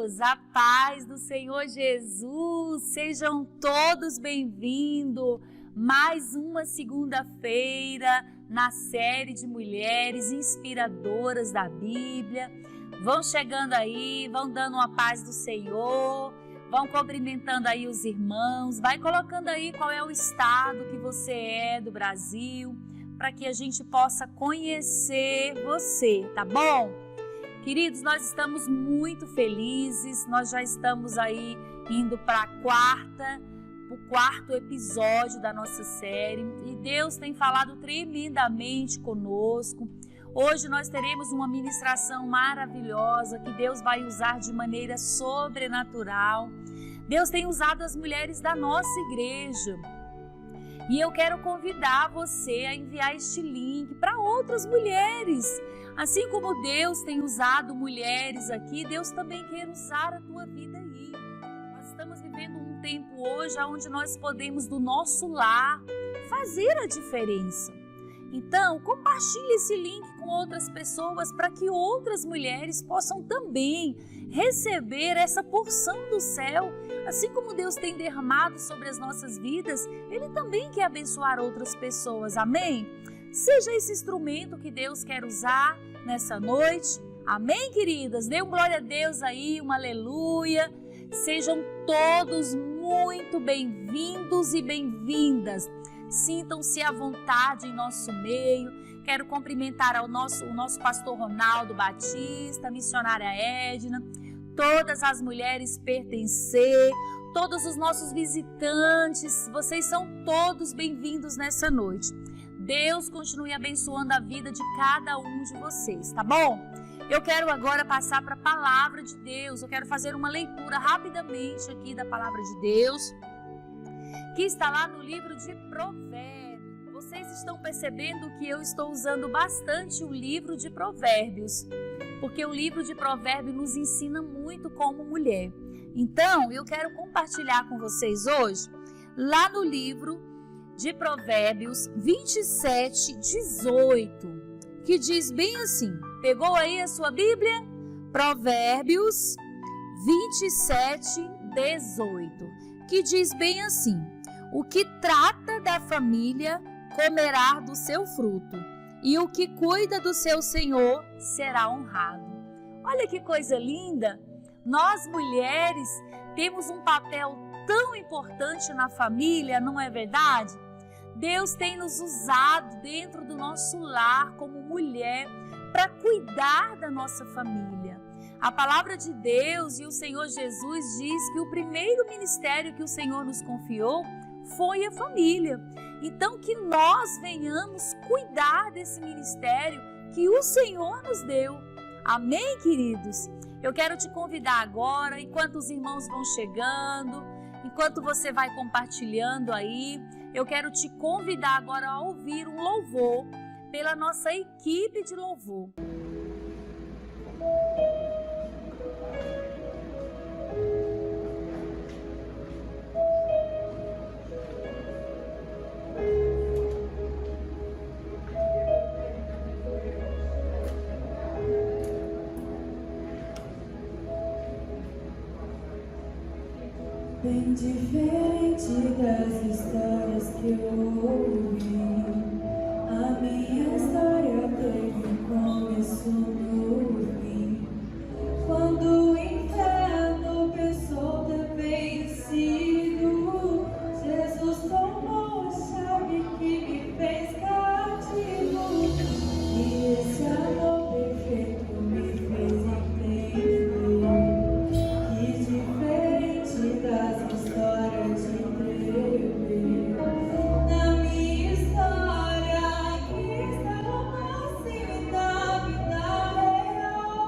queridos, a paz do Senhor Jesus, sejam todos bem-vindos. Mais uma segunda-feira na série de mulheres inspiradoras da Bíblia. Vão chegando aí, vão dando uma paz do Senhor, vão cumprimentando aí os irmãos, vai colocando aí qual é o estado que você é do Brasil, para que a gente possa conhecer você, tá bom? Queridos, nós estamos muito felizes, nós já estamos aí indo para o quarto episódio da nossa série e Deus tem falado tremendamente conosco. Hoje nós teremos uma ministração maravilhosa que Deus vai usar de maneira sobrenatural. Deus tem usado as mulheres da nossa igreja e eu quero convidar você a enviar este link para outras mulheres. Assim como Deus tem usado mulheres aqui, Deus também quer usar a tua vida aí. Nós estamos vivendo um tempo hoje onde nós podemos, do nosso lar, fazer a diferença. Então, compartilhe esse link com outras pessoas para que outras mulheres possam também receber essa porção do céu. Assim como Deus tem derramado sobre as nossas vidas, Ele também quer abençoar outras pessoas. Amém? Seja esse instrumento que Deus quer usar nessa noite. Amém, queridas? Dê um glória a Deus aí, um aleluia. Sejam todos muito bem-vindos e bem-vindas. Sintam-se à vontade em nosso meio. Quero cumprimentar o nosso pastor Ronaldo Batista, a missionária Edna, todas as mulheres pertencer, todos os nossos visitantes. Vocês são todos bem-vindos nessa noite. Deus continue abençoando a vida de cada um de vocês, tá bom? Eu quero agora passar para a palavra de Deus. Eu quero fazer uma leitura rapidamente aqui da palavra de Deus, que está lá no livro de Provérbios. Vocês estão percebendo que eu estou usando bastante o livro de Provérbios, porque o livro de Provérbios nos ensina muito como mulher. Então, eu quero compartilhar com vocês hoje, lá no livro de Provérbios 27, 18, que diz bem assim, pegou aí a sua Bíblia? Provérbios 27, 18, que diz bem assim, o que trata da família comerá do seu fruto, e o que cuida do seu senhor será honrado. Olha que coisa linda! Nós mulheres temos um papel tão importante na família, não é verdade? Deus tem nos usado dentro do nosso lar como mulher para cuidar da nossa família. A palavra de Deus e o Senhor Jesus diz que o primeiro ministério que o Senhor nos confiou foi a família. Então que nós venhamos cuidar desse ministério que o Senhor nos deu. Amém, queridos? Eu quero te convidar agora, enquanto os irmãos vão chegando, enquanto você vai compartilhando aí, eu quero te convidar agora a ouvir um louvor pela nossa equipe de louvor. Bem diferente das histórias que eu ouvi, a minha história teve um começo no fim. Quando o inferno pensou ter vencido, Jesus tomou a chave que me fez cativo, e esse amor perfeito me fez entender que diferente das histórias de Deus, na minha história aqui está o nascimento da vida real.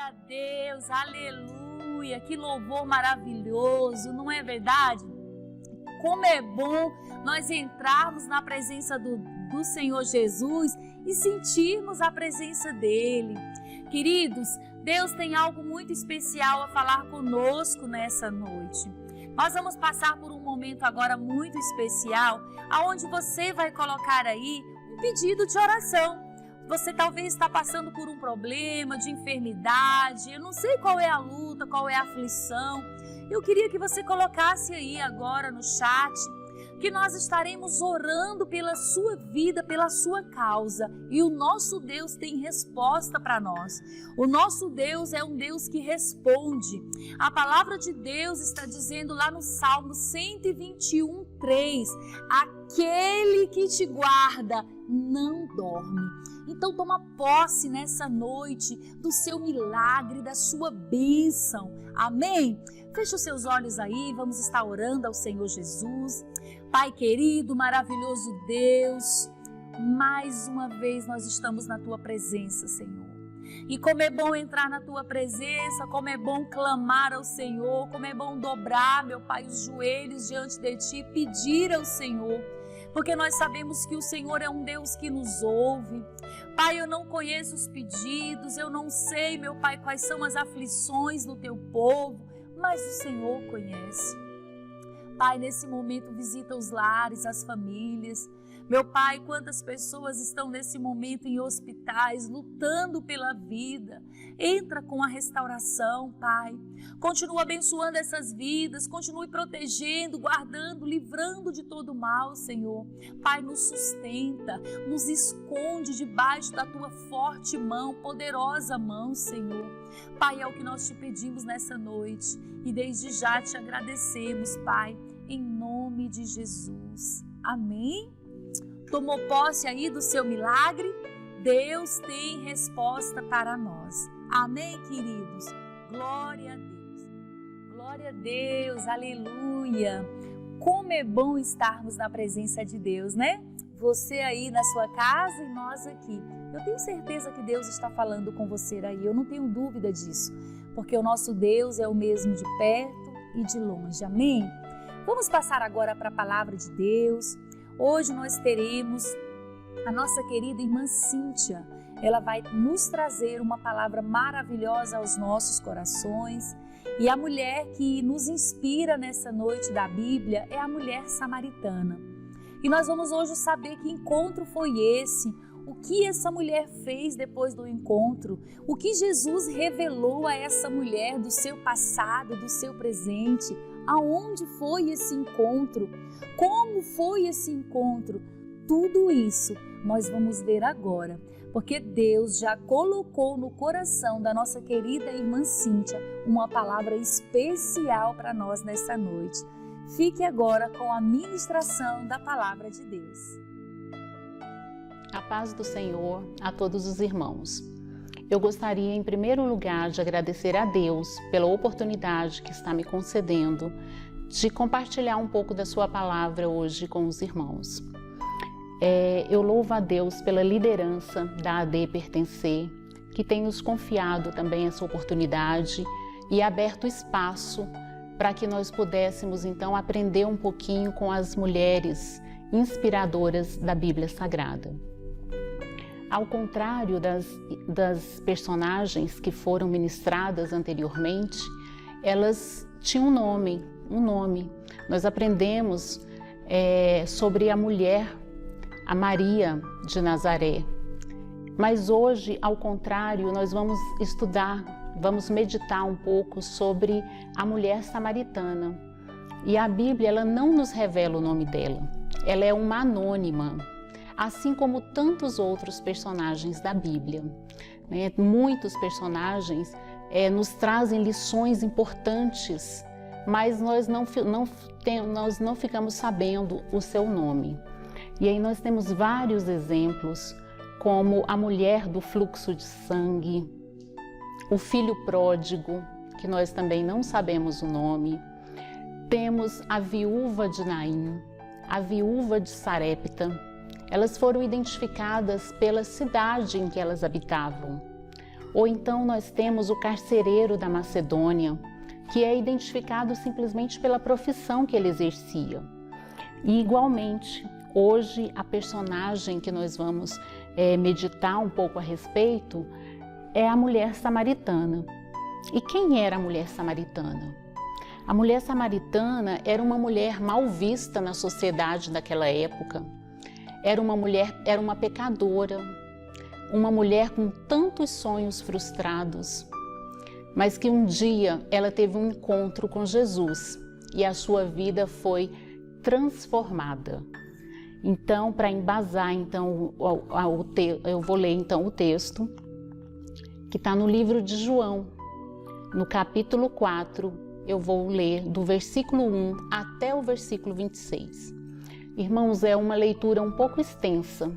a Deus, aleluia, que louvor maravilhoso, não é verdade? Como é bom nós entrarmos na presença do Senhor Jesus e sentirmos a presença dEle. Queridos, Deus tem algo muito especial a falar conosco nessa noite. Nós vamos passar por um momento agora muito especial, onde você vai colocar aí um pedido de oração. Você talvez está passando por um problema de enfermidade, eu não sei qual é a luta, qual é a aflição. Eu queria que você colocasse aí agora no chat, que nós estaremos orando pela sua vida, pela sua causa. E o nosso Deus tem resposta para nós. O nosso Deus é um Deus que responde. A palavra de Deus está dizendo lá no Salmo 121:3, aquele que te guarda não dorme. Então toma posse nessa noite do seu milagre, da sua bênção. Amém? Feche os seus olhos aí, vamos estar orando ao Senhor Jesus. Pai querido, maravilhoso Deus, mais uma vez nós estamos na Tua presença, Senhor. E como é bom entrar na Tua presença, como é bom clamar ao Senhor, como é bom dobrar, meu Pai, os joelhos diante de Ti, pedir ao Senhor, porque nós sabemos que o Senhor é um Deus que nos ouve. Pai, eu não conheço os pedidos, eu não sei, meu Pai, quais são as aflições do Teu povo, mas o Senhor conhece. Pai, nesse momento visita os lares, as famílias. Meu Pai, quantas pessoas estão nesse momento em hospitais, lutando pela vida. Entra com a restauração, Pai. Continua abençoando essas vidas, continue protegendo, guardando, livrando de todo mal, Senhor. Pai, nos sustenta, nos esconde debaixo da Tua forte mão, poderosa mão, Senhor. Pai, é o que nós te pedimos nessa noite e desde já te agradecemos, Pai, em nome de Jesus. Amém? Tomou posse aí do seu milagre? Deus tem resposta para nós. Amém, queridos? Glória a Deus. Glória a Deus, aleluia. Como é bom estarmos na presença de Deus, né? Você aí na sua casa e nós aqui. Eu tenho certeza que Deus está falando com você aí, eu não tenho dúvida disso, porque o nosso Deus é o mesmo de perto e de longe. Amém? Vamos passar agora para a palavra de Deus. Hoje nós teremos a nossa querida irmã Cíntia. Ela vai nos trazer uma palavra maravilhosa aos nossos corações. E a mulher que nos inspira nessa noite da Bíblia é a mulher samaritana. E nós vamos hoje saber que encontro foi esse, o que essa mulher fez depois do encontro, o que Jesus revelou a essa mulher do seu passado, do seu presente, aonde foi esse encontro, como foi esse encontro. Tudo isso nós vamos ver agora, porque Deus já colocou no coração da nossa querida irmã Cíntia uma palavra especial para nós nessa noite. Fique agora com a ministração da palavra de Deus. A paz do Senhor a todos os irmãos. Eu gostaria, em primeiro lugar, de agradecer a Deus pela oportunidade que está me concedendo de compartilhar um pouco da sua palavra hoje com os irmãos. Eu louvo a Deus pela liderança da AD Pertencer, que tem nos confiado também essa oportunidade e aberto espaço para que nós pudéssemos, então, aprender um pouquinho com as mulheres inspiradoras da Bíblia Sagrada. Ao contrário das personagens que foram ministradas anteriormente, elas tinham um nome. Nós aprendemos sobre a mulher, a Maria de Nazaré. Mas hoje, ao contrário, nós vamos vamos meditar um pouco sobre a mulher samaritana. E a Bíblia, ela não nos revela o nome dela. Ela é uma anônima, assim como tantos outros personagens da Bíblia. Muitos personagens nos trazem lições importantes, mas nós não ficamos sabendo o seu nome. E aí nós temos vários exemplos, como a mulher do fluxo de sangue, o filho pródigo, que nós também não sabemos o nome. Temos a viúva de Naim, a viúva de Sarepta. Elas foram identificadas pela cidade em que elas habitavam. Ou então nós temos o carcereiro da Macedônia, que é identificado simplesmente pela profissão que ele exercia. E igualmente, hoje a personagem que nós vamos meditar um pouco a respeito é a mulher samaritana. E quem era a mulher samaritana? A mulher samaritana era uma mulher mal vista na sociedade daquela época. Era uma pecadora, uma mulher com tantos sonhos frustrados, mas que um dia ela teve um encontro com Jesus e a sua vida foi transformada. Então, para embasar, eu vou ler então o texto que está no livro de João, no capítulo 4, eu vou ler do versículo 1 até o versículo 26. Irmãos, é uma leitura um pouco extensa,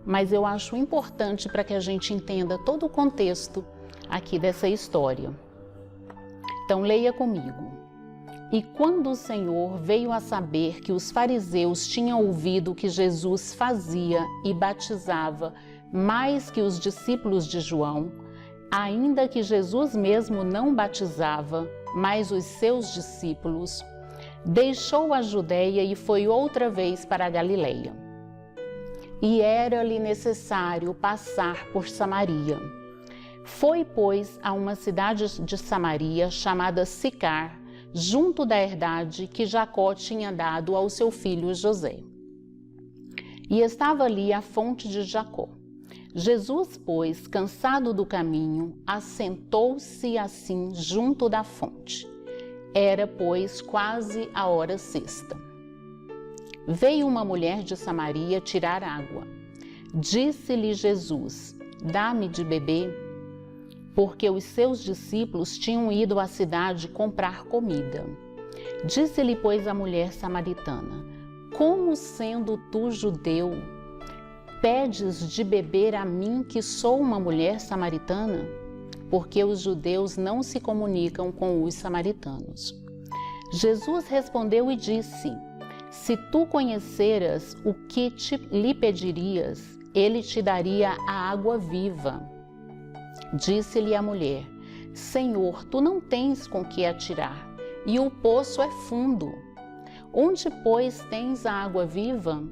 mas eu acho importante para que a gente entenda todo o contexto aqui dessa história. Então, leia comigo. E quando o Senhor veio a saber que os fariseus tinham ouvido que Jesus fazia e batizava mais que os discípulos de João, ainda que Jesus mesmo não batizava, mas os seus discípulos, deixou a Judéia e foi outra vez para a Galileia. E era-lhe necessário passar por Samaria. Foi, pois, a uma cidade de Samaria chamada Sicar, junto da herdade que Jacó tinha dado ao seu filho José. E estava ali a fonte de Jacó. Jesus, pois, cansado do caminho, assentou-se assim junto da fonte. Era, pois, quase a hora sexta. Veio uma mulher de Samaria tirar água. Disse-lhe Jesus: dá-me de beber, porque os seus discípulos tinham ido à cidade comprar comida. Disse-lhe, pois, a mulher samaritana: como sendo tu judeu, pedes de beber a mim, que sou uma mulher samaritana? Porque os judeus não se comunicam com os samaritanos. Jesus respondeu e disse: se tu conheceras o que lhe pedirias, ele te daria a água viva. Disse-lhe a mulher: Senhor, tu não tens com que atirar, e o poço é fundo. Onde, pois, tens a água viva?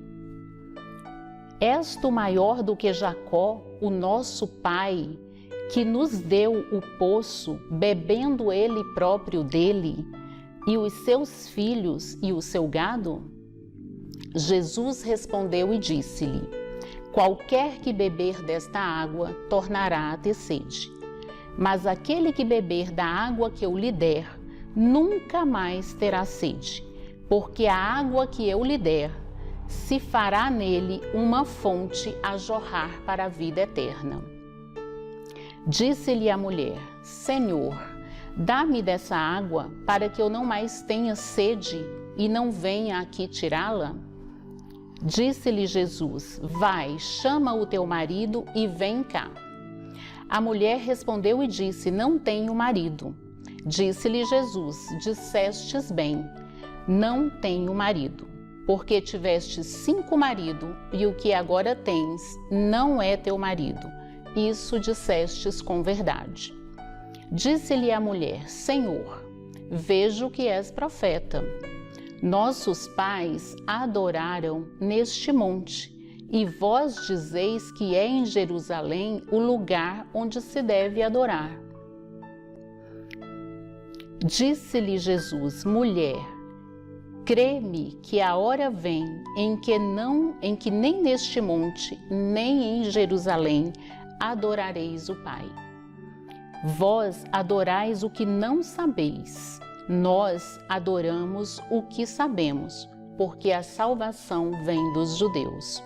És tu maior do que Jacó, o nosso pai, que nos deu o poço, bebendo ele próprio dele, e os seus filhos e o seu gado? Jesus respondeu e disse-lhe: qualquer que beber desta água tornará a ter sede. Mas aquele que beber da água que eu lhe der, nunca mais terá sede, porque a água que eu lhe der se fará nele uma fonte a jorrar para a vida eterna. Disse-lhe a mulher: Senhor, dá-me dessa água para que eu não mais tenha sede e não venha aqui tirá-la. Disse-lhe Jesus: vai, chama o teu marido e vem cá. A mulher respondeu e disse: não tenho marido. Disse-lhe Jesus: dissestes bem, não tenho marido, porque tivestes 5 maridos e o que agora tens não é teu marido. Isso dissestes com verdade. Disse-lhe a mulher: Senhor, vejo que és profeta. Nossos pais adoraram neste monte, e vós dizeis que é em Jerusalém o lugar onde se deve adorar. Disse-lhe Jesus: mulher, crê-me que a hora vem em que nem neste monte, nem em Jerusalém adorareis o Pai. Vós adorais o que não sabeis. Nós adoramos o que sabemos, porque a salvação vem dos judeus.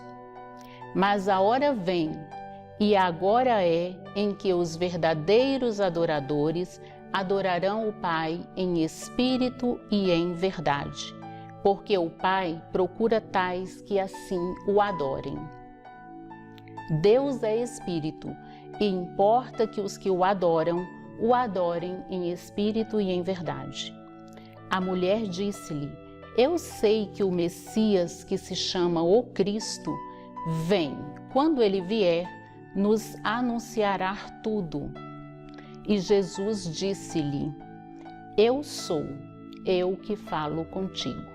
Mas a hora vem, e agora é, em que os verdadeiros adoradores adorarão o Pai em espírito e em verdade, porque o Pai procura tais que assim o adorem. Deus é espírito, e importa que os que o adorem em espírito e em verdade. A mulher disse-lhe: eu sei que o Messias, que se chama o Cristo, vem. Quando ele vier, nos anunciará tudo. E Jesus disse-lhe: Eu sou, eu que falo contigo.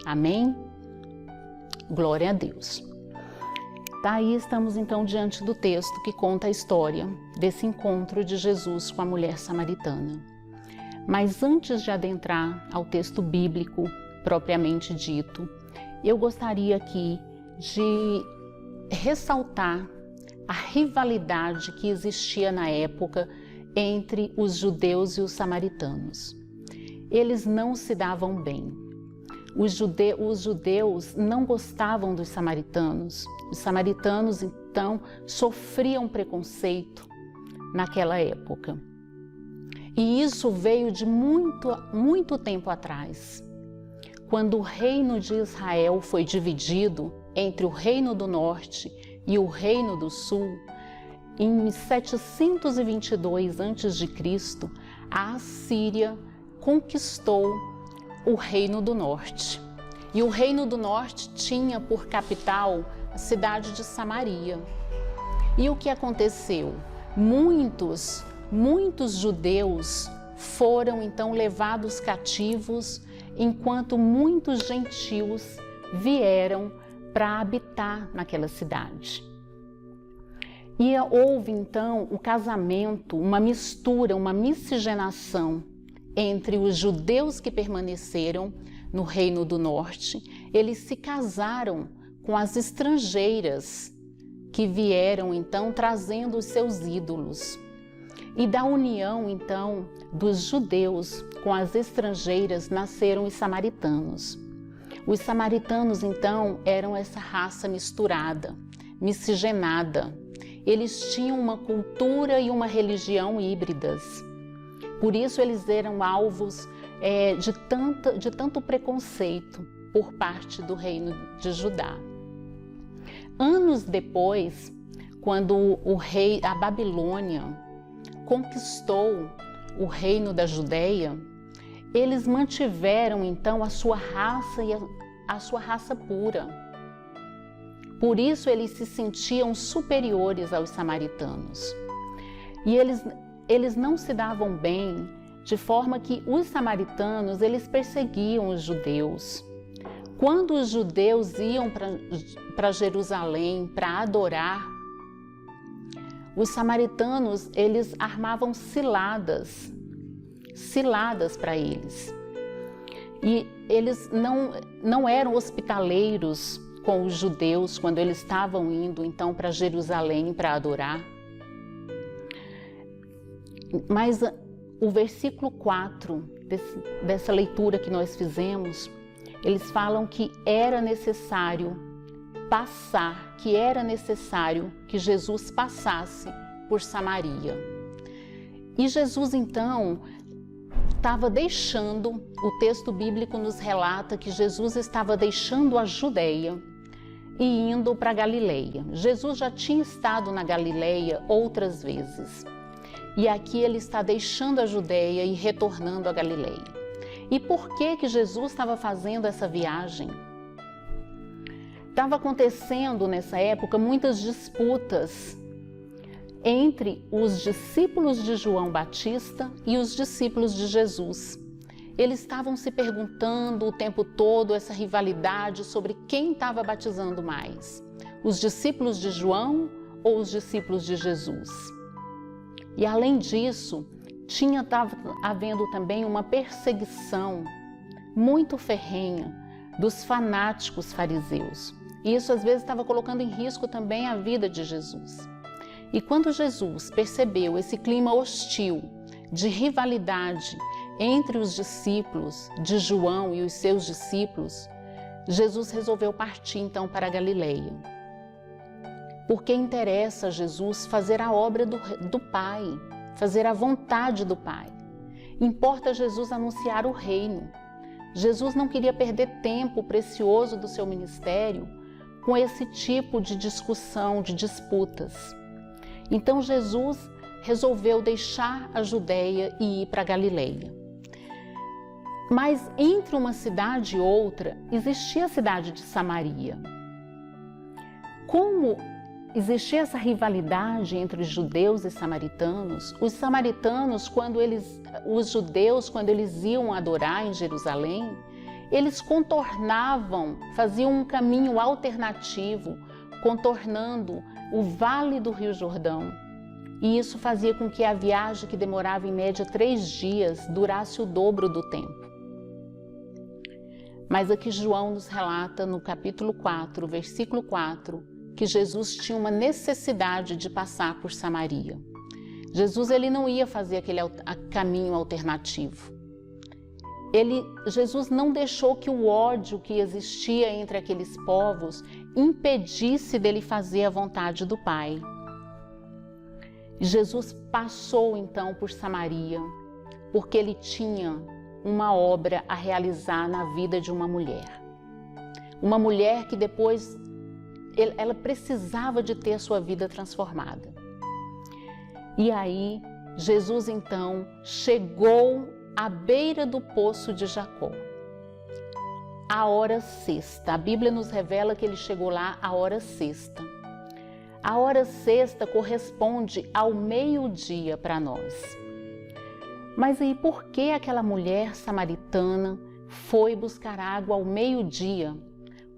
Amém? Glória a Deus. Daí estamos então diante do texto que conta a história desse encontro de Jesus com a mulher samaritana. Mas antes de adentrar ao texto bíblico propriamente dito, eu gostaria aqui de ressaltar a rivalidade que existia na época entre os judeus e os samaritanos. Eles não se davam bem. Os judeus não gostavam dos samaritanos. Os samaritanos, então, sofriam preconceito naquela época. E isso veio de muito tempo atrás, quando o reino de Israel foi dividido entre o reino do norte e o reino do sul. Em 722 a.C., a Assíria conquistou o reino do norte. E o reino do norte tinha por capital a cidade de Samaria. E o que aconteceu? Muitos judeus foram então levados cativos, enquanto muitos gentios vieram para habitar naquela cidade. E houve então o casamento, uma mistura, uma miscigenação entre os judeus que permaneceram no Reino do Norte. Eles se casaram com as estrangeiras que vieram então trazendo os seus ídolos. E da união então dos judeus com as estrangeiras nasceram os samaritanos. Os samaritanos então eram essa raça misturada, miscigenada. Eles tinham uma cultura e uma religião híbridas. Por isso eles eram alvos de tanto preconceito por parte do reino de Judá. Anos depois, quando a Babilônia conquistou o reino da Judéia, eles mantiveram então a sua raça e a sua raça pura. Por isso eles se sentiam superiores aos samaritanos. E eles não se davam bem, de forma que os samaritanos, eles perseguiam os judeus. Quando os judeus iam para Jerusalém para adorar, os samaritanos, eles armavam ciladas para eles. E eles não eram hospitaleiros com os judeus quando eles estavam indo então para Jerusalém para adorar. Mas o versículo 4 dessa leitura que nós fizemos, eles falam que era necessário que Jesus passasse por Samaria. E Jesus então estava deixando, o texto bíblico nos relata que Jesus estava deixando a Judeia e indo para Galileia. Jesus já tinha estado na Galileia outras vezes. E aqui ele está deixando a Judeia e retornando a Galileia. E por que Jesus estava fazendo essa viagem? Estava acontecendo nessa época muitas disputas entre os discípulos de João Batista e os discípulos de Jesus. Eles estavam se perguntando o tempo todo essa rivalidade sobre quem estava batizando mais, os discípulos de João ou os discípulos de Jesus. E além disso, estava havendo também uma perseguição muito ferrenha dos fanáticos fariseus. E isso às vezes estava colocando em risco também a vida de Jesus. E quando Jesus percebeu esse clima hostil de rivalidade entre os discípulos de João e os seus discípulos, Jesus resolveu partir então para a Galileia. Porque interessa a Jesus fazer a obra do Pai, fazer a vontade do Pai. Importa a Jesus anunciar o reino. Jesus não queria perder tempo precioso do seu ministério com esse tipo de discussão, de disputas. Então Jesus resolveu deixar a Judeia e ir para a Galileia. Mas entre uma cidade e outra existia a cidade de Samaria. Como existia essa rivalidade entre judeus e samaritanos. Os samaritanos, os judeus, quando eles iam adorar em Jerusalém, eles contornavam, faziam um caminho alternativo, contornando o vale do Rio Jordão. E isso fazia com que a viagem, que demorava em média 3 dias, durasse o dobro do tempo. Mas aqui João nos relata no capítulo 4, versículo 4, que Jesus tinha uma necessidade de passar por Samaria. Jesus ele não ia fazer aquele caminho alternativo. Jesus não deixou que o ódio que existia entre aqueles povos impedisse dele fazer a vontade do Pai. Jesus passou então por Samaria, porque ele tinha uma obra a realizar na vida de uma mulher. Uma mulher que depois ela precisava de ter a sua vida transformada. E aí Jesus então chegou à beira do poço de Jacó, à hora sexta. A Bíblia nos revela que ele chegou lá à hora sexta. A hora sexta corresponde ao meio-dia para nós. Mas aí por que aquela mulher samaritana foi buscar água ao meio-dia,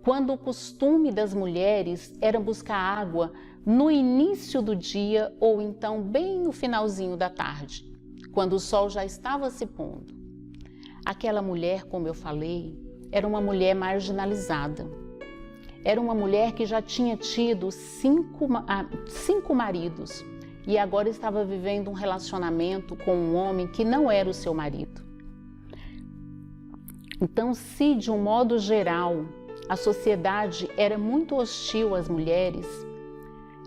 quando o costume das mulheres era buscar água no início do dia ou então bem no finalzinho da tarde, quando o sol já estava se pondo? Aquela mulher, como eu falei, era uma mulher marginalizada. Era uma mulher que já tinha tido 5 maridos e agora estava vivendo um relacionamento com um homem que não era o seu marido. Então, se de um modo geral a sociedade era muito hostil às mulheres,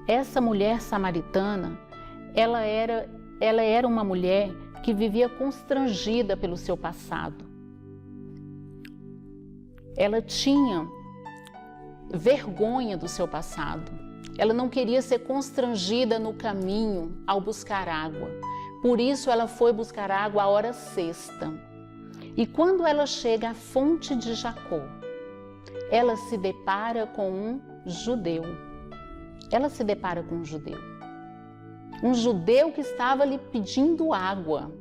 essa mulher samaritana, ela era uma mulher que vivia constrangida pelo seu passado. Ela tinha vergonha do seu passado. Ela não queria ser constrangida no caminho ao buscar água. Por isso ela foi buscar água à hora sexta. E quando ela chega à fonte de Jacó, ela se depara com um judeu. Ela se depara com um judeu. Um judeu que estava lhe pedindo água.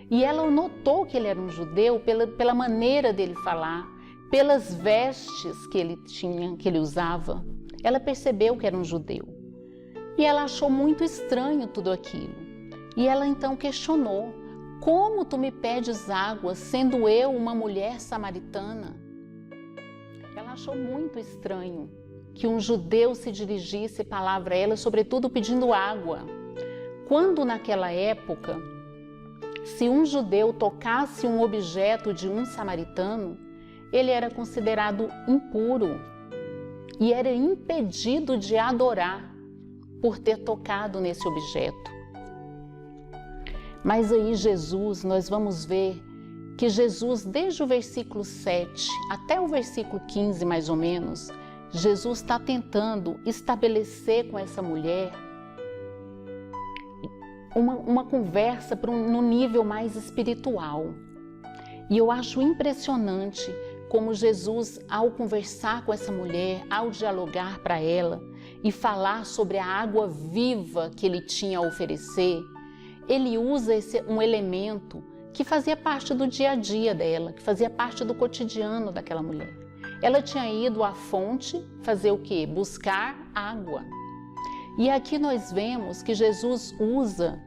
E ela notou que ele era um judeu pela maneira dele falar, pelas vestes que ele tinha, que ele usava. Ela percebeu que era um judeu. E ela achou muito estranho tudo aquilo. E ela então questionou: como tu me pedes água, sendo eu uma mulher samaritana? Ela achou muito estranho que um judeu se dirigisse palavra a ela, sobretudo pedindo água. Quando naquela época, se um judeu tocasse um objeto de um samaritano, ele era considerado impuro e era impedido de adorar por ter tocado nesse objeto. Mas aí Jesus, nós vamos ver que Jesus, desde o versículo 7 até o versículo 15 mais ou menos, Jesus está tentando estabelecer com essa mulher uma conversa no nível mais espiritual. E eu acho impressionante como Jesus, ao conversar com essa mulher, ao dialogar para ela e falar sobre a água viva que ele tinha a oferecer, ele usa um elemento que fazia parte do dia a dia dela, que fazia parte do cotidiano daquela mulher. Ela tinha ido à fonte fazer o quê? Buscar água. E aqui nós vemos que Jesus usa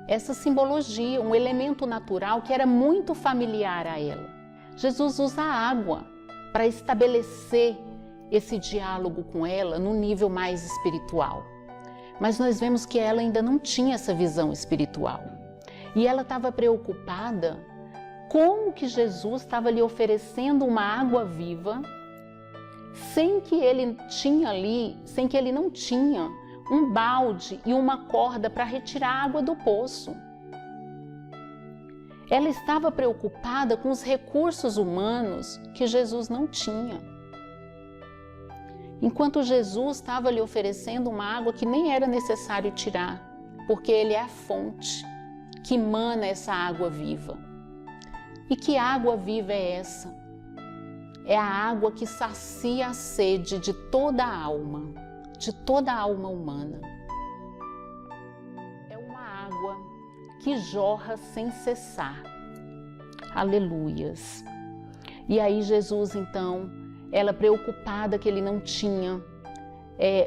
essa simbologia, um elemento natural que era muito familiar a ela. Jesus usa a água para estabelecer esse diálogo com ela no nível mais espiritual. Mas nós vemos que ela ainda não tinha essa visão espiritual. E ela estava preocupada como que Jesus estava lhe oferecendo uma água viva sem que ele não tinha um balde e uma corda para retirar a água do poço. Ela estava preocupada com os recursos humanos que Jesus não tinha. Enquanto Jesus estava lhe oferecendo uma água que nem era necessário tirar, porque ele é a fonte que emana essa água viva. E que água viva é essa? É a água que sacia a sede de toda a alma. de toda a alma humana. É uma água que jorra sem cessar. Aleluias. E aí Jesus, então, ela preocupada que ele não tinha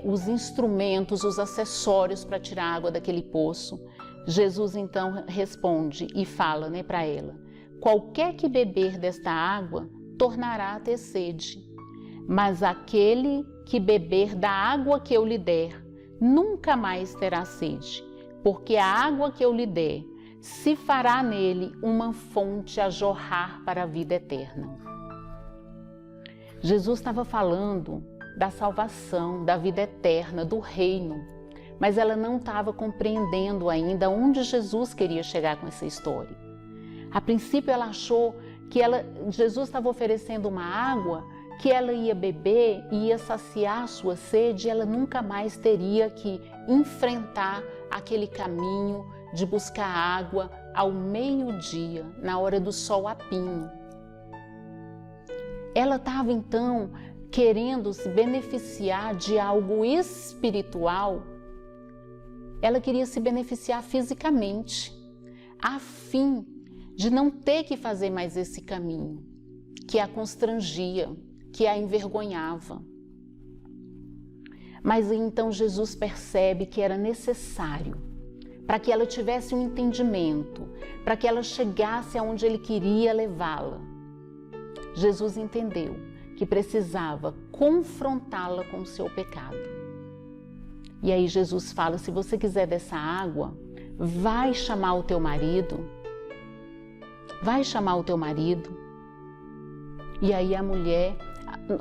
os instrumentos, os acessórios para tirar água daquele poço, Jesus então responde e fala, para ela: qualquer que beber desta água tornará a ter sede, mas aquele que beber da água que eu lhe der nunca mais terá sede, porque a água que eu lhe der se fará nele uma fonte a jorrar para a vida eterna. Jesus estava falando da salvação, da vida eterna, do reino, mas ela não estava compreendendo ainda onde Jesus queria chegar com essa história. A princípio ela achou que Jesus estava oferecendo uma água que ela ia beber e ia saciar a sua sede, e ela nunca mais teria que enfrentar aquele caminho de buscar água ao meio-dia, na hora do sol a pino. Ela estava então querendo se beneficiar de algo espiritual. Ela queria se beneficiar fisicamente, a fim de não ter que fazer mais esse caminho, que a constrangia, que a envergonhava. Mas então Jesus percebe que era necessário, para que ela tivesse um entendimento, para que ela chegasse aonde ele queria levá-la. Jesus entendeu que precisava confrontá-la com o seu pecado. E aí Jesus fala: se você quiser dessa água, vai chamar o teu marido. Vai chamar o teu marido. E aí a mulher,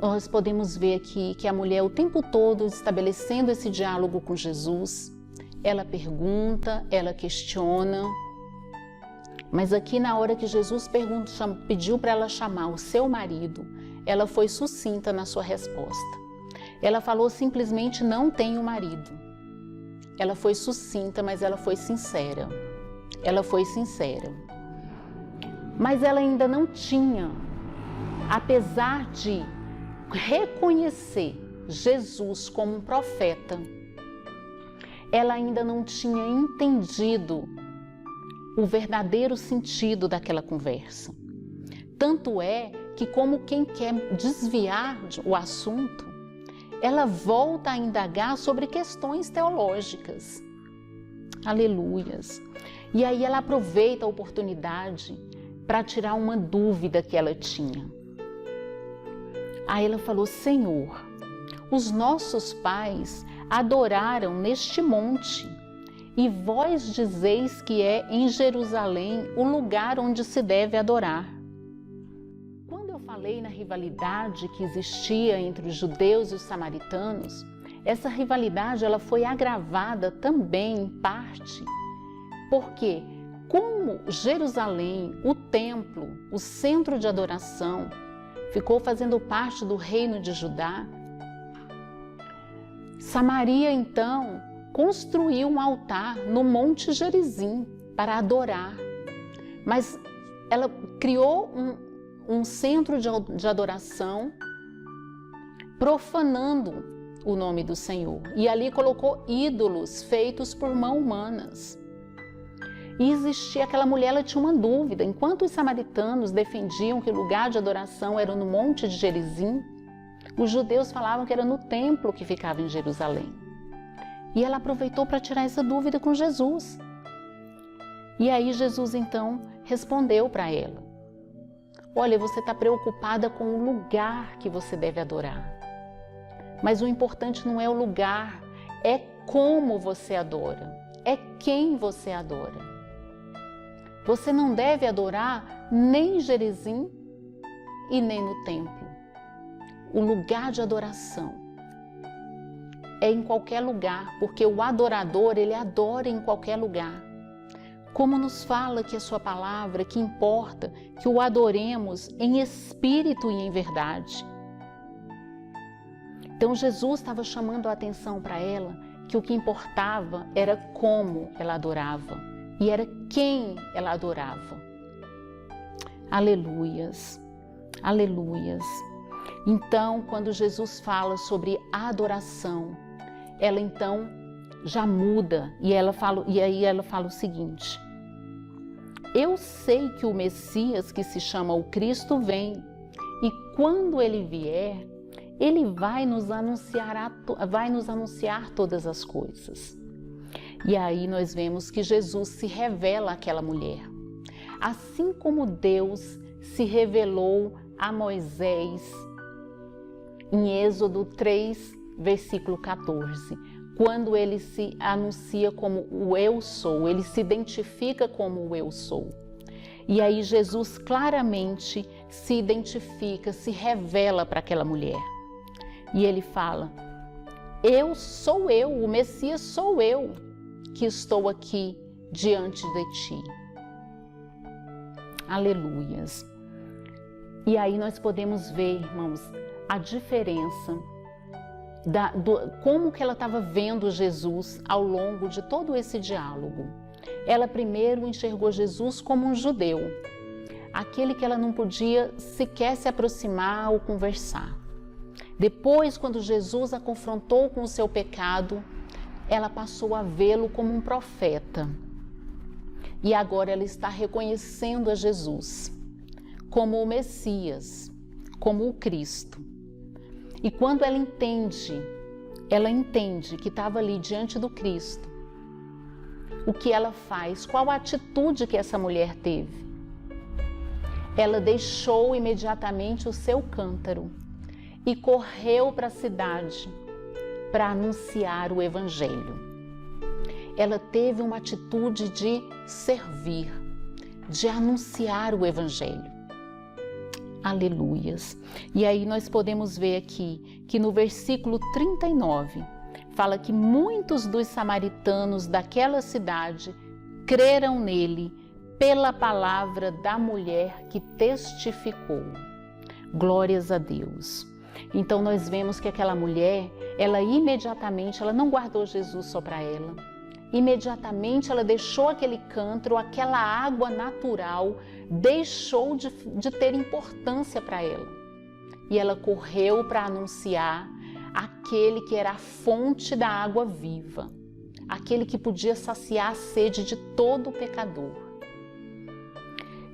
nós podemos ver aqui que a mulher o tempo todo estabelecendo esse diálogo com Jesus. Ela pergunta, ela questiona. Mas aqui na hora que Jesus pediu para ela chamar o seu marido, ela foi sucinta na sua resposta. Ela falou simplesmente: não tenho marido. Ela foi sucinta, mas ela foi sincera. Ela foi sincera. Mas ela ainda não tinha, apesar de reconhecer Jesus como um profeta, ela ainda não tinha entendido o verdadeiro sentido daquela conversa. Tanto é que, como quem quer desviar o assunto, ela volta a indagar sobre questões teológicas. Aleluias! E aí ela aproveita a oportunidade para tirar uma dúvida que ela tinha. Aí ela falou: Senhor, os nossos pais adoraram neste monte, e vós dizeis que é em Jerusalém o lugar onde se deve adorar. Quando eu falei na rivalidade que existia entre os judeus e os samaritanos, essa rivalidade ela foi agravada também em parte porque, como Jerusalém, o templo, o centro de adoração, ficou fazendo parte do reino de Judá, Samaria então construiu um altar no Monte Gerizim para adorar, mas ela criou um centro de adoração profanando o nome do Senhor, e ali colocou ídolos feitos por mãos humanas. E existia, aquela mulher, ela tinha uma dúvida: enquanto os samaritanos defendiam que o lugar de adoração era no Monte de Gerizim, os judeus falavam que era no templo que ficava em Jerusalém. E ela aproveitou para tirar essa dúvida com Jesus. E aí Jesus então respondeu para ela: olha, você está preocupada com o lugar que você deve adorar. Mas o importante não é o lugar, é como você adora, é quem você adora. Você não deve adorar nem em Gerizim e nem no templo. O lugar de adoração é em qualquer lugar, porque o adorador, ele adora em qualquer lugar. Como nos fala aqui a sua palavra, que importa que o adoremos em espírito e em verdade. Então Jesus estava chamando a atenção para ela que o que importava era como ela adorava e era quem ela adorava. Aleluias, aleluias. Então, quando Jesus fala sobre a adoração, ela então já muda e aí ela fala o seguinte: eu sei que o Messias, que se chama o Cristo, vem, e quando ele vier, ele vai nos anunciar todas as coisas. E aí nós vemos que Jesus se revela àquela mulher. Assim como Deus se revelou a Moisés em Êxodo 3, versículo 14, quando ele se anuncia como o eu sou, ele se identifica como o eu sou. E aí Jesus claramente se identifica, se revela para aquela mulher. E ele fala: eu sou eu, o Messias sou eu que estou aqui diante de ti. Aleluias. E aí nós podemos ver, irmãos, a diferença como que ela estava vendo Jesus ao longo de todo esse diálogo. Ela primeiro enxergou Jesus como um judeu, aquele que ela não podia sequer se aproximar ou conversar. Depois, quando Jesus a confrontou com o seu pecado, ela passou a vê-lo como um profeta. E agora ela está reconhecendo a Jesus como o Messias, como o Cristo. E quando ela entende que estava ali diante do Cristo, o que ela faz? Qual a atitude que essa mulher teve? Ela deixou imediatamente o seu cântaro e correu para a cidade para anunciar o Evangelho. Ela teve uma atitude de servir, de anunciar o Evangelho. Aleluias. E aí nós podemos ver aqui que no versículo 39 fala que muitos dos samaritanos daquela cidade creram nele pela palavra da mulher que testificou. Glórias a Deus. Então nós vemos que aquela mulher, ela imediatamente, ela não guardou Jesus só para ela. Imediatamente ela deixou aquele cântaro, aquela água natural, deixou de ter importância para ela. E ela correu para anunciar aquele que era a fonte da água viva, aquele que podia saciar a sede de todo pecador.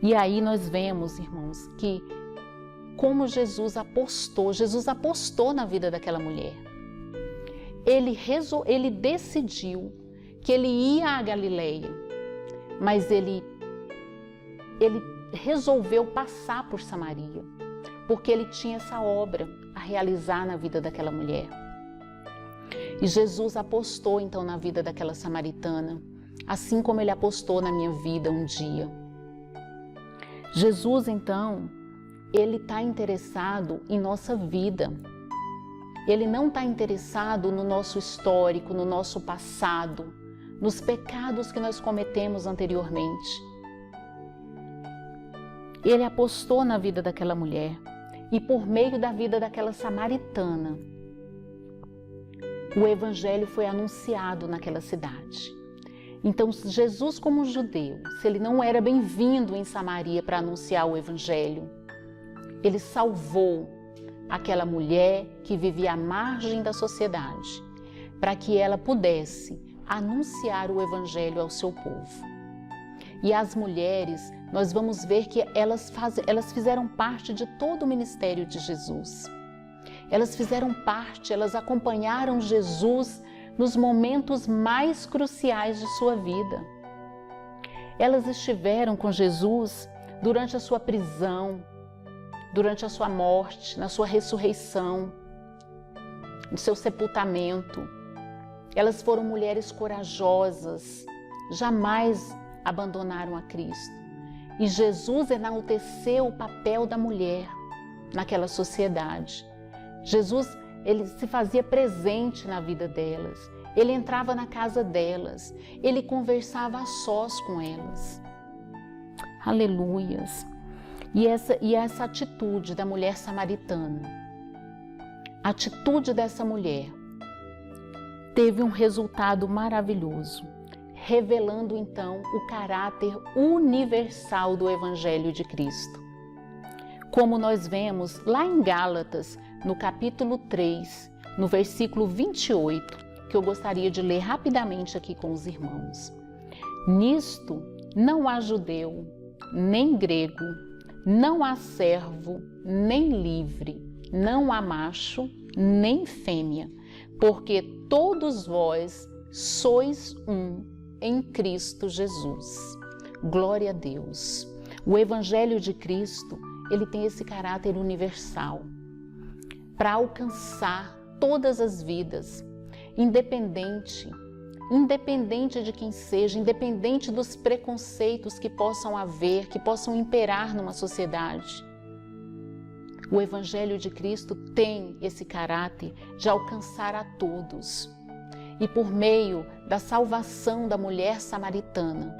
E aí nós vemos, irmãos, que como Jesus apostou na vida daquela mulher. Ele decidiu que ele ia à Galileia, mas ele resolveu passar por Samaria, porque ele tinha essa obra a realizar na vida daquela mulher. E Jesus apostou então na vida daquela samaritana, assim como ele apostou na minha vida um dia. Jesus então, ele está interessado em nossa vida. Ele não está interessado no nosso histórico, no nosso passado, nos pecados que nós cometemos anteriormente. Ele apostou na vida daquela mulher e por meio da vida daquela samaritana, o Evangelho foi anunciado naquela cidade. Então, Jesus, como judeu, se ele não era bem-vindo em Samaria para anunciar o Evangelho, ele salvou aquela mulher que vivia à margem da sociedade, para que ela pudesse anunciar o Evangelho ao seu povo. E as mulheres, nós vamos ver que elas fizeram parte de todo o ministério de Jesus. Elas fizeram parte, elas acompanharam Jesus nos momentos mais cruciais de sua vida. Elas estiveram com Jesus durante a sua prisão, durante a sua morte, na sua ressurreição, no seu sepultamento. Elas foram mulheres corajosas, jamais abandonaram a Cristo. E Jesus enalteceu o papel da mulher naquela sociedade. Jesus, ele se fazia presente na vida delas. Ele entrava na casa delas. Ele conversava a sós com elas. Aleluias. E essa atitude da mulher samaritana, a atitude dessa mulher teve um resultado maravilhoso, revelando então o caráter universal do Evangelho de Cristo. Como nós vemos lá em Gálatas, no capítulo 3, no versículo 28, que eu gostaria de ler rapidamente aqui com os irmãos. Nisto não há judeu, nem grego, não há servo, nem livre, não há macho, nem fêmea, porque todos vós sois um em Cristo Jesus. Glória a Deus. O Evangelho de Cristo, ele tem esse caráter universal para alcançar todas as vidas, independente de quem seja, independente dos preconceitos que possam haver, que possam imperar numa sociedade. O Evangelho de Cristo tem esse caráter de alcançar a todos. E por meio da salvação da mulher samaritana,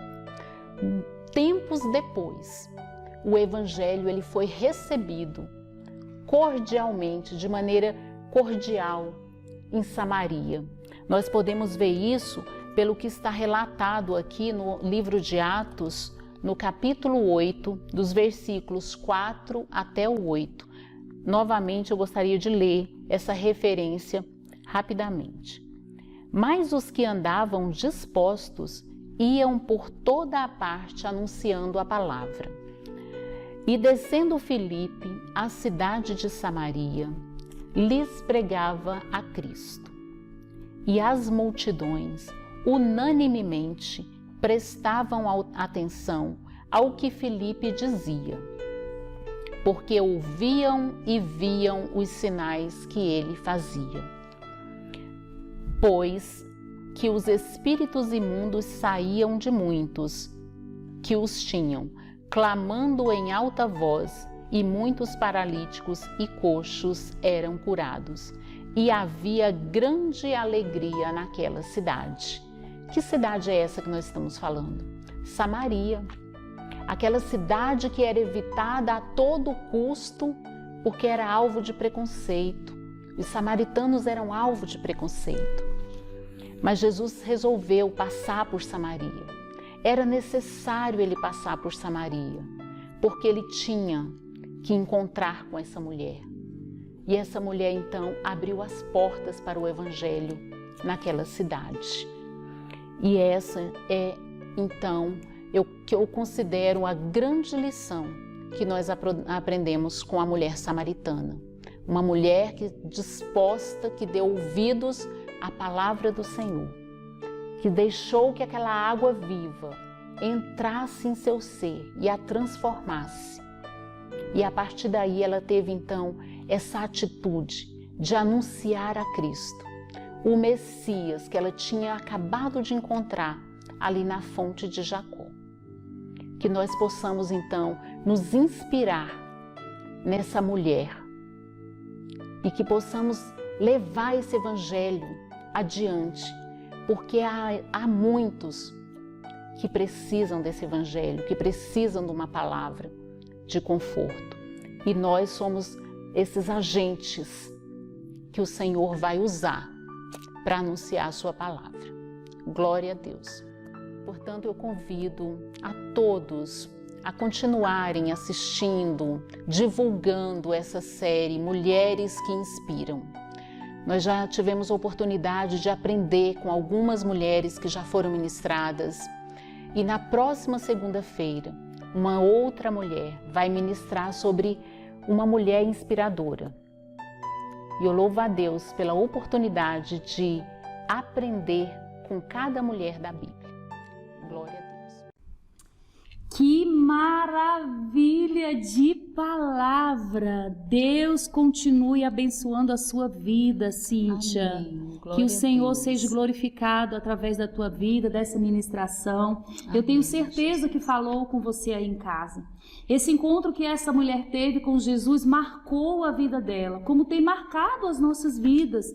tempos depois, o Evangelho ele foi recebido cordialmente, de maneira cordial, em Samaria. Nós podemos ver isso pelo que está relatado aqui no livro de Atos, no capítulo 8, dos versículos 4 até o 8. Novamente, eu gostaria de ler essa referência rapidamente. Mas os que andavam dispostos iam por toda a parte anunciando a palavra. E descendo Filipe à cidade de Samaria, lhes pregava a Cristo. E as multidões, unanimemente, prestavam atenção ao que Filipe dizia, porque ouviam e viam os sinais que ele fazia. Pois que os espíritos imundos saíam de muitos que os tinham, clamando em alta voz, e muitos paralíticos e coxos eram curados. E havia grande alegria naquela cidade. Que cidade é essa que nós estamos falando? Samaria. Aquela cidade que era evitada a todo custo porque era alvo de preconceito. Os samaritanos eram alvo de preconceito. Mas Jesus resolveu passar por Samaria. Era necessário ele passar por Samaria, porque ele tinha que encontrar com essa mulher. E essa mulher, então, abriu as portas para o Evangelho naquela cidade. E essa é, então, que eu considero a grande lição que nós aprendemos com a mulher samaritana. Uma mulher disposta, que deu ouvidos à palavra do Senhor, que deixou que aquela água viva entrasse em seu ser e a transformasse. E a partir daí ela teve então essa atitude de anunciar a Cristo, o Messias que ela tinha acabado de encontrar ali na fonte de Jacó. Que nós possamos então nos inspirar nessa mulher e que possamos levar esse Evangelho adiante, porque há muitos que precisam desse Evangelho, que precisam de uma palavra de conforto. E nós somos esses agentes que o Senhor vai usar para anunciar a sua palavra. Glória a Deus. Portanto, eu convido a todos a continuarem assistindo, divulgando essa série Mulheres que Inspiram. Nós já tivemos a oportunidade de aprender com algumas mulheres que já foram ministradas. E na próxima segunda-feira, uma outra mulher vai ministrar sobre uma mulher inspiradora. E eu louvo a Deus pela oportunidade de aprender com cada mulher da Bíblia. Glória a Deus. Que maravilha de palavra! Deus continue abençoando a sua vida, Cíntia. Que o Senhor seja glorificado através da tua vida, dessa ministração. Amém. Eu tenho certeza que falou com você aí em casa. Esse encontro que essa mulher teve com Jesus marcou a vida dela, como tem marcado as nossas vidas.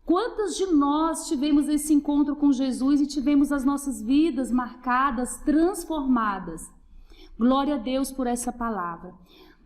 Quantas de nós tivemos esse encontro com Jesus e tivemos as nossas vidas marcadas, transformadas? Glória a Deus por essa palavra.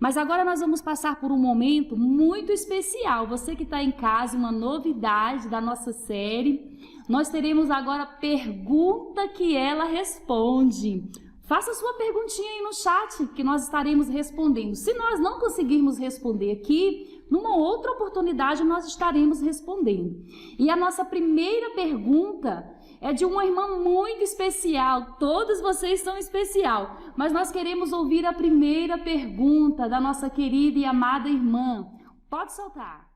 Mas agora nós vamos passar por um momento muito especial. Você que está em casa, uma novidade da nossa série. Nós teremos agora Pergunta que ela responde. Faça sua perguntinha aí no chat que nós estaremos respondendo. Se nós não conseguirmos responder aqui, numa outra oportunidade nós estaremos respondendo. E a nossa primeira pergunta é de uma irmã muito especial. Todos vocês são especial, mas nós queremos ouvir a primeira pergunta da nossa querida e amada irmã. Pode soltar.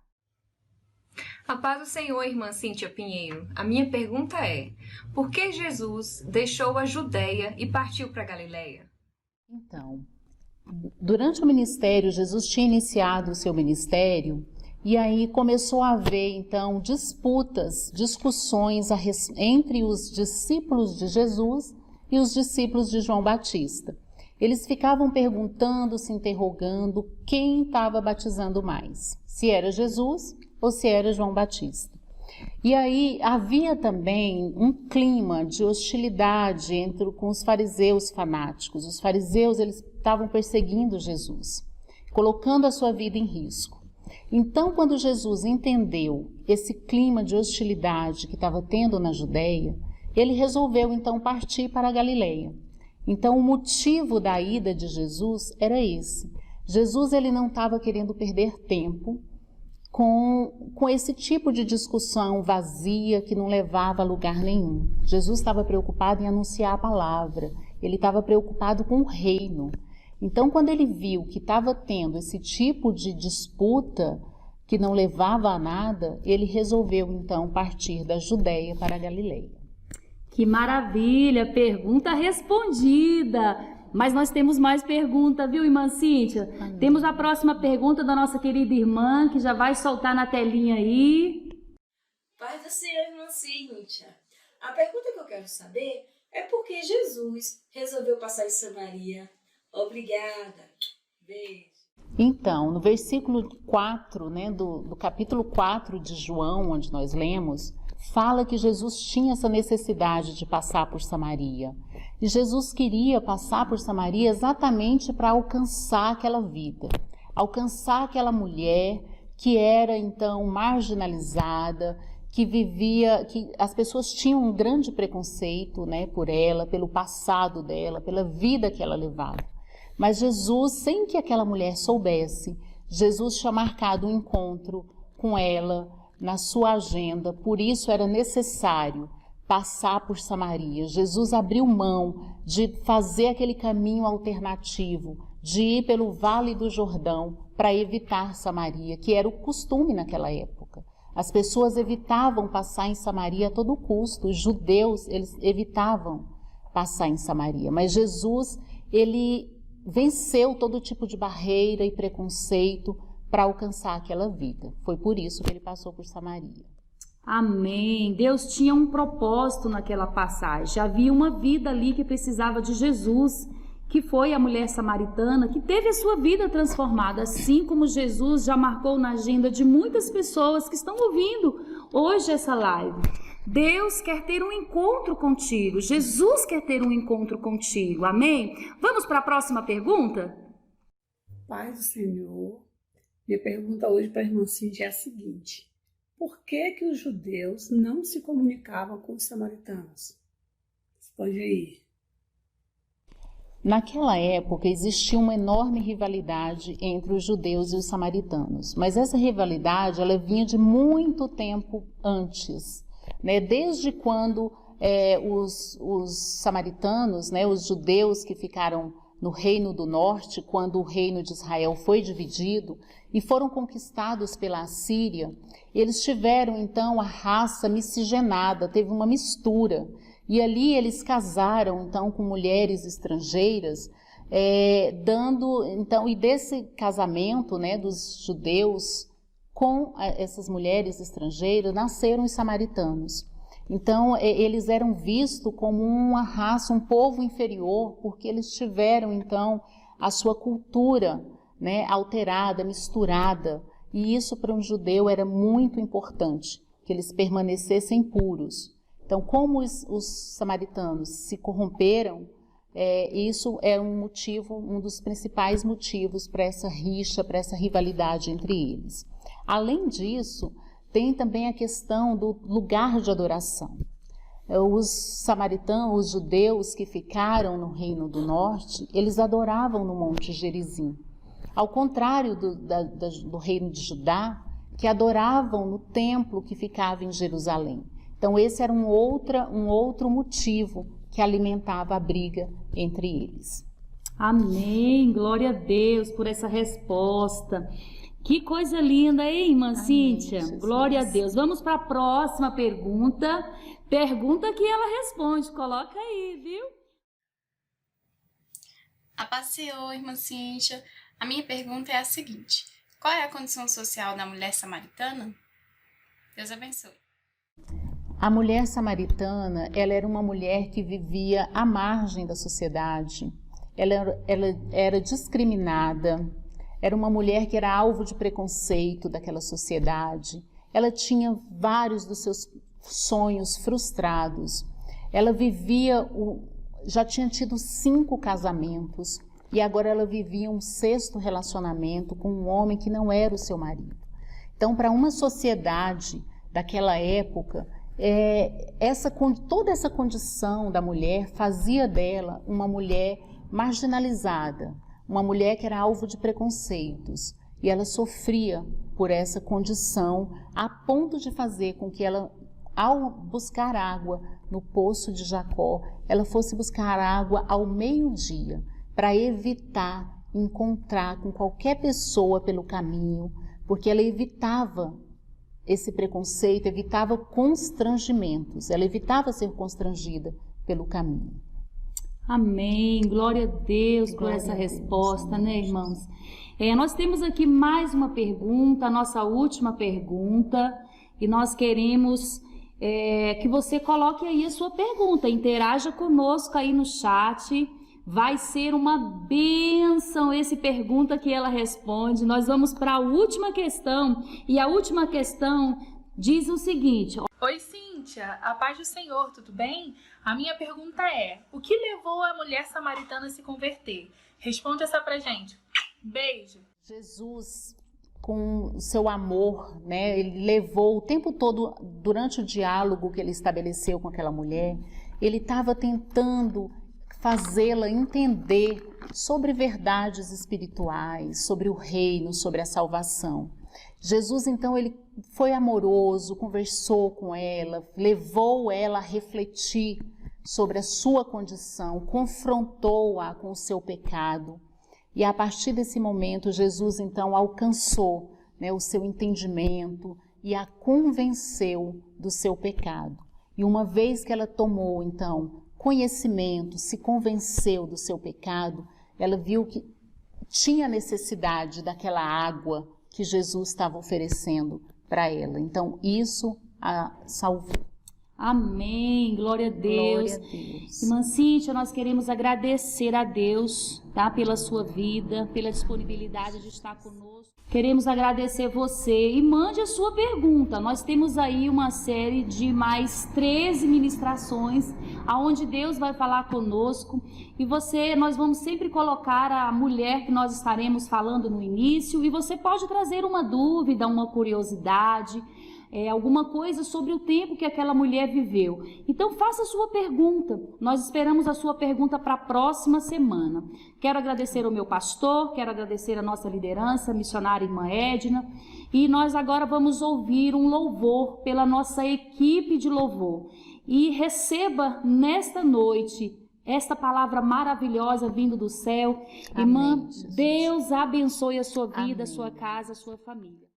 A paz do Senhor, irmã Cíntia Pinheiro. A minha pergunta é: por que Jesus deixou a Judéia e partiu para Galiléia? Então, durante o ministério, Jesus tinha iniciado o seu ministério e aí começou a haver, então, discussões entre os discípulos de Jesus e os discípulos de João Batista. Eles ficavam perguntando, se interrogando quem estava batizando mais, se era Jesus ou se era João Batista. E aí havia também um clima de hostilidade com os fariseus fanáticos. Os fariseus, eles estavam perseguindo Jesus, colocando a sua vida em risco. Então, quando Jesus entendeu esse clima de hostilidade que estava tendo na Judéia, ele resolveu então partir para a Galiléia. Então, o motivo da ida de Jesus era esse. Jesus ele não estava querendo perder tempo com esse tipo de discussão vazia que não levava a lugar nenhum. Jesus estava preocupado em anunciar a palavra, ele estava preocupado com o reino. Então, quando ele viu que estava tendo esse tipo de disputa que não levava a nada, ele resolveu então partir da Judéia para a Galiléia. Que maravilha! Pergunta respondida! Mas nós temos mais perguntas, viu, irmã Cíntia? Amém. Temos a próxima pergunta da nossa querida irmã, que já vai soltar na telinha aí. Paz do Senhor, irmã Cíntia. A pergunta que eu quero saber é por que Jesus resolveu passar em Samaria. Obrigada. Beijo. Então, no versículo 4, do capítulo 4 de João, onde nós lemos, fala que Jesus tinha essa necessidade de passar por Samaria. E Jesus queria passar por Samaria exatamente para alcançar aquela vida, alcançar aquela mulher que era então marginalizada, que vivia, que as pessoas tinham um grande preconceito, por ela, pelo passado dela, pela vida que ela levava. Mas Jesus, sem que aquela mulher soubesse, Jesus tinha marcado um encontro com ela na sua agenda, por isso era necessário passar por Samaria. Jesus abriu mão de fazer aquele caminho alternativo, de ir pelo Vale do Jordão para evitar Samaria, que era o costume naquela época. As pessoas evitavam passar em Samaria a todo custo, os judeus eles evitavam passar em Samaria, mas Jesus ele venceu todo tipo de barreira e preconceito para alcançar aquela vida. Foi por isso que ele passou por Samaria. Amém. Deus tinha um propósito naquela passagem. Havia uma vida ali que precisava de Jesus, que foi a mulher samaritana, que teve a sua vida transformada, assim como Jesus já marcou na agenda de muitas pessoas que estão ouvindo hoje essa live. Deus quer ter um encontro contigo. Jesus quer ter um encontro contigo. Amém? Vamos para a próxima pergunta? Paz do Senhor. Minha pergunta hoje para a irmã Cíntia é a seguinte: por que os judeus não se comunicavam com os samaritanos? Responde aí. Naquela época existia uma enorme rivalidade entre os judeus e os samaritanos, mas essa rivalidade ela vinha de muito tempo antes, desde quando os samaritanos, os judeus que ficaram no Reino do Norte, quando o reino de Israel foi dividido e foram conquistados pela Assíria, eles tiveram então a raça miscigenada, teve uma mistura. E ali eles casaram então com mulheres estrangeiras, e desse casamento dos judeus com essas mulheres estrangeiras nasceram os samaritanos. Então eles eram vistos como uma raça, um povo inferior, porque eles tiveram então a sua cultura alterada, misturada, e isso para um judeu era muito importante, que eles permanecessem puros. Então, como os samaritanos se corromperam, isso é um dos principais motivos para essa rixa, para essa rivalidade entre eles. Além disso, tem também a questão do lugar de adoração. Os samaritanos, os judeus que ficaram no Reino do Norte, eles adoravam no Monte Gerizim. Ao contrário do reino de Judá, que adoravam no templo que ficava em Jerusalém. Então esse era um outro motivo que alimentava a briga entre eles. Amém, glória a Deus por essa resposta. Que coisa linda, hein, irmã Cíntia? Jesus. Glória a Deus. Vamos para a próxima pergunta. Pergunta que ela responde. Coloca aí, viu? A paz do Senhor, irmã Cíntia. A minha pergunta é a seguinte: qual é a condição social da mulher samaritana? Deus abençoe. A mulher samaritana, ela era uma mulher que vivia à margem da sociedade. Ela era discriminada. Era uma mulher que era alvo de preconceito daquela sociedade. Ela tinha vários dos seus sonhos frustrados. Ela já tinha tido 5 casamentos e agora ela vivia um 6º relacionamento com um homem que não era o seu marido. Então, para uma sociedade daquela época, toda essa condição da mulher fazia dela uma mulher marginalizada, uma mulher que era alvo de preconceitos, e ela sofria por essa condição a ponto de fazer com que ela, ao buscar água no poço de Jacó, ela fosse buscar água ao meio-dia, para evitar encontrar com qualquer pessoa pelo caminho, porque ela evitava esse preconceito, evitava constrangimentos, ela evitava ser constrangida pelo caminho. Amém, glória a Deus por essa resposta, né, irmãos? Nós temos aqui mais uma pergunta, a nossa última pergunta, e nós queremos que você coloque aí a sua pergunta, interaja conosco aí no chat. Vai ser uma bênção esse pergunta que ela responde. Nós vamos para a última questão, e a última questão diz o seguinte: Oi, Cíntia, a paz do Senhor, tudo bem? A minha pergunta é: o que levou a mulher samaritana a se converter? Responde essa pra gente. Beijo. Jesus, com o seu amor, né, ele levou o tempo todo, durante o diálogo que ele estabeleceu com aquela mulher, ele estava tentando fazê-la entender sobre verdades espirituais, sobre o reino, sobre a salvação. Jesus, então, ele foi amoroso, conversou com ela, levou ela a refletir sobre a sua condição, confrontou-a com o seu pecado. E a partir desse momento, Jesus, então, alcançou, né, o seu entendimento e a convenceu do seu pecado. E uma vez que ela tomou, então, conhecimento, se convenceu do seu pecado, ela viu que tinha necessidade daquela água que Jesus estava oferecendo para ela. Então, isso a salvou. Amém, glória a Deus. Glória a Deus. Irmã Cíntia, nós queremos agradecer a Deus, tá, pela sua vida, pela disponibilidade de estar conosco. Queremos agradecer você e mande a sua pergunta. Nós temos aí uma série de mais 13 ministrações, aonde Deus vai falar conosco. E nós vamos sempre colocar a mulher que nós estaremos falando no início. E você pode trazer uma dúvida, uma curiosidade, alguma coisa sobre o tempo que aquela mulher viveu. Então faça a sua pergunta. Nós esperamos a sua pergunta para a próxima semana. Quero agradecer ao meu pastor, quero agradecer a nossa liderança, a missionária irmã Edna. E nós agora vamos ouvir um louvor pela nossa equipe de louvor. E receba nesta noite esta palavra maravilhosa vindo do céu. Amém, Irmã, Jesus. Deus abençoe a sua vida, Amém. a sua casa, a sua família.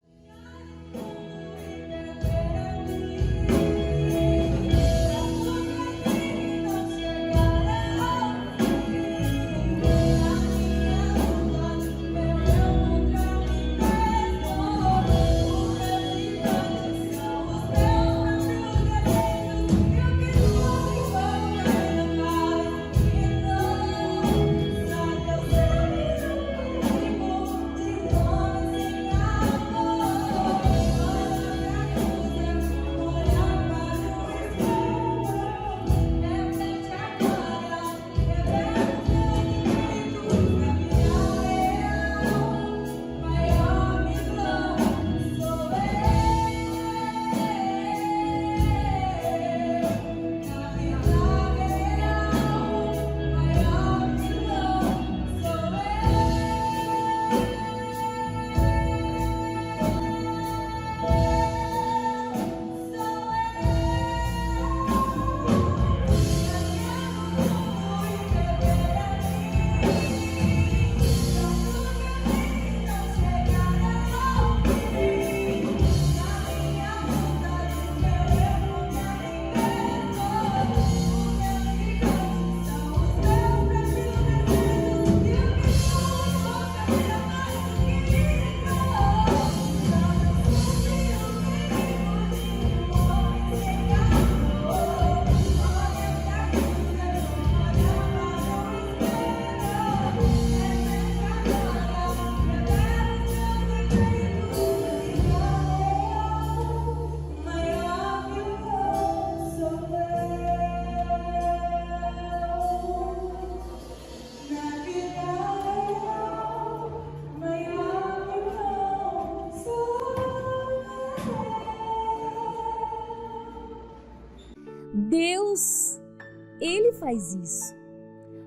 Ele faz isso.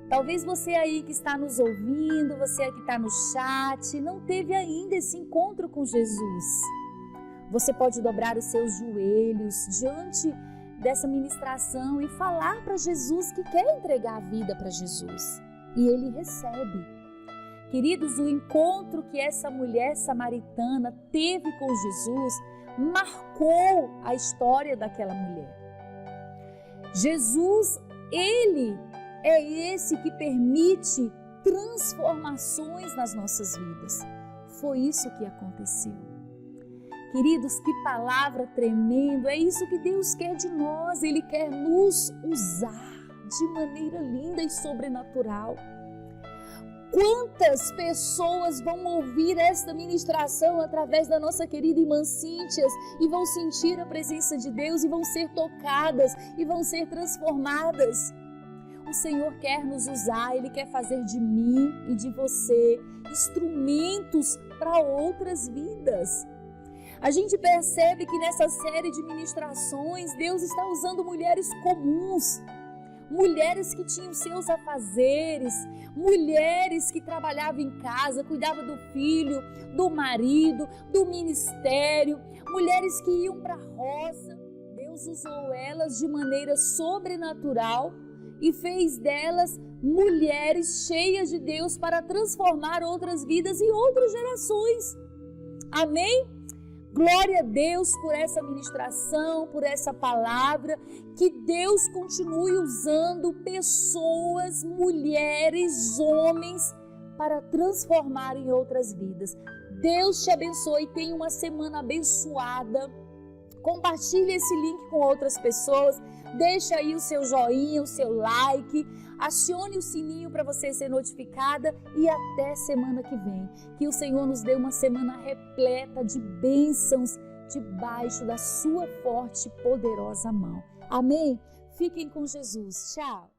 Talvez você aí que está nos ouvindo, você que está no chat, não teve ainda esse encontro com Jesus. Você pode dobrar os seus joelhos diante dessa ministração e falar para Jesus que quer entregar a vida para Jesus. E Ele recebe. Queridos, o encontro que essa mulher samaritana teve com Jesus marcou a história daquela mulher. Jesus, Ele é esse que permite transformações nas nossas vidas. Foi isso que aconteceu. Queridos, que palavra tremenda, é isso que Deus quer de nós, Ele quer nos usar de maneira linda e sobrenatural. Quantas pessoas vão ouvir esta ministração através da nossa querida irmã Cíntia e vão sentir a presença de Deus e vão ser tocadas e vão ser transformadas. O Senhor quer nos usar, Ele quer fazer de mim e de você instrumentos para outras vidas. A gente percebe que nessa série de ministrações, Deus está usando mulheres comuns, mulheres que tinham seus afazeres, mulheres que trabalhavam em casa, cuidavam do filho, do marido, do ministério, mulheres que iam para a roça. Deus usou elas de maneira sobrenatural e fez delas mulheres cheias de Deus para transformar outras vidas e outras gerações. Amém? Glória a Deus por essa ministração, por essa palavra, que Deus continue usando pessoas, mulheres, homens, para transformarem outras vidas. Deus te abençoe, tenha uma semana abençoada. Compartilhe esse link com outras pessoas, deixa aí o seu joinha, o seu like, acione o sininho para você ser notificada e até semana que vem. Que o Senhor nos dê uma semana repleta de bênçãos debaixo da sua forte e poderosa mão. Amém? Fiquem com Jesus. Tchau.